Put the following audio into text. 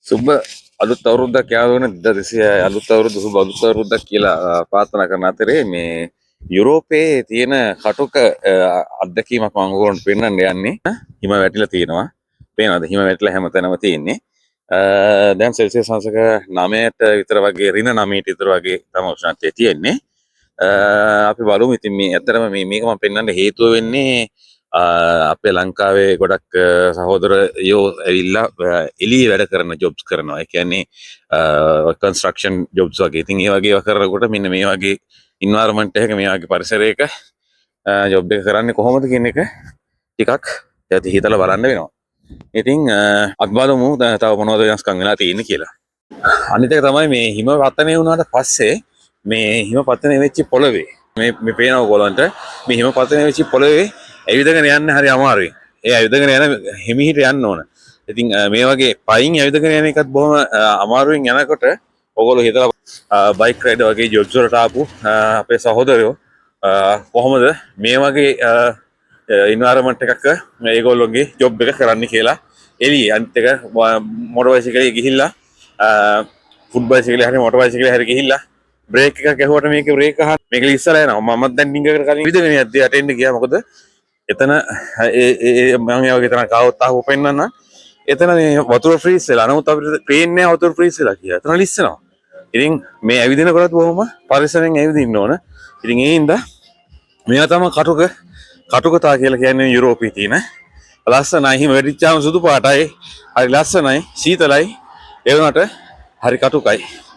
සුබ අලුත් අවුරුද්දක් යාවන 2020 අලුත් අවුරුදු සුබ අලුත් අවුරුද්දක් කියලා ප්‍රාර්ථනා කරන අතරේ මේ යුරෝපයේ තියෙන කටුක අත්දැකීමක් මම ඔයගොල්ලන්ට පෙන්වන්න යන්නේ. හිම වැටිලා තියෙනවා. පේනවද? හිම වැටිලා හැමතැනම තියෙන්නේ. දැන් සෙල්සියස් අංශක 9ට විතර වගේ ඍණ 9ට විතර වගේ තමයි උෂ්ණත්වය තියෙන්නේ. අපි බලමු ඉතින් මේ ඇත්තටම මේක මම පෙන්වන්න හේතුව වෙන්නේ අපේ ලංකාවේ ගොඩක් සහෝදරයෝ ඇවිල්ලා එළියේ වැඩ කරන ජොබ්ස් කරනවා. ඒ කියන්නේ කන්ස්ට්‍රක්ෂන් ජොබ්ස් වගේ. ඉතින් ඒ වගේ ඒවා කරනකොට මෙන්න මේ වගේ එන්වයරන්මන්ට් එකක මේ වගේ පරිසරයක ජොබ් එක කරන්නේ කොහොමද කියන එක ටිකක් හිතලා බලන්න වෙනවා. ඉතින් අපි බලමු තව මොනවද වෙනස්කම් වෙලා තියෙන්නේ කියලා. අනිත් එක තමයි මේ හිම පතනය වුණාට පස්සේ මේ හිම පතනය වෙච්ච පොළවේ මේ පේනව ඔයගොල්ලන්ට මේ හිම පතනය වෙච්ච පොළවේ ඇවිදගෙන යන්න හරි අමාරුයි. ඒ ඇවිදගෙන යන හිමිහිට යන්න ඕන. ඉතින් මේ වගේ පයින් ඇවිදගෙන යන එකත් බොහොම අමාරුවෙන් යනකොට ඔයගොල්ලෝ හිතලා බයික් රයිඩ් වගේ ජොබ්ස් වලට ආපු අපේ සහෝදරයෝ කොහොමද මේ වගේ එන්වයරන්මන්ට් එකක මේගොල්ලෝගේ ජොබ් එක කරන්න කියලා එළියේ අනිත් එක මොටර් බයිසිකලේ ගිහිල්ලා ෆුට් බයිසිකලේ හරි මොටර් බයිසිකලේ හරි ගිහිල්ලා බ්‍රේක් එක ගැහුවට මේක බ්‍රේක් අහන්න මේක ඉස්සරහ යනවා. මමත් දැන් ඩිංගකට කලින් විදගෙන යද්දී අටෙන්ඩ් ගියා. මොකද එතන මම ඒ වගේ තන කවුත් අහුව පෙන්නන්න එතන මේ වතුර ෆ්‍රීස් වෙලා නමුත් අපිට පේන්නේ නැහැ වතුර ෆ්‍රීස් වෙලා කියලා. එතන ලිස්සනවා. ඉතින් මේ ඇවිදිනකොටත් බොහොම පරිස්සමෙන් ඇවිදින්න ඕන. ඉතින් ඒ හින්දා මේවා තමයි කටුකතා කියලා කියන්නේ යුරෝපයේ තියෙන ලස්සනයි. හිම වැටිච්චාම සුදු පාටයි. හරි ලස්සනයි. සීතලයි. ඒ වුණාට හරි කටුකයි.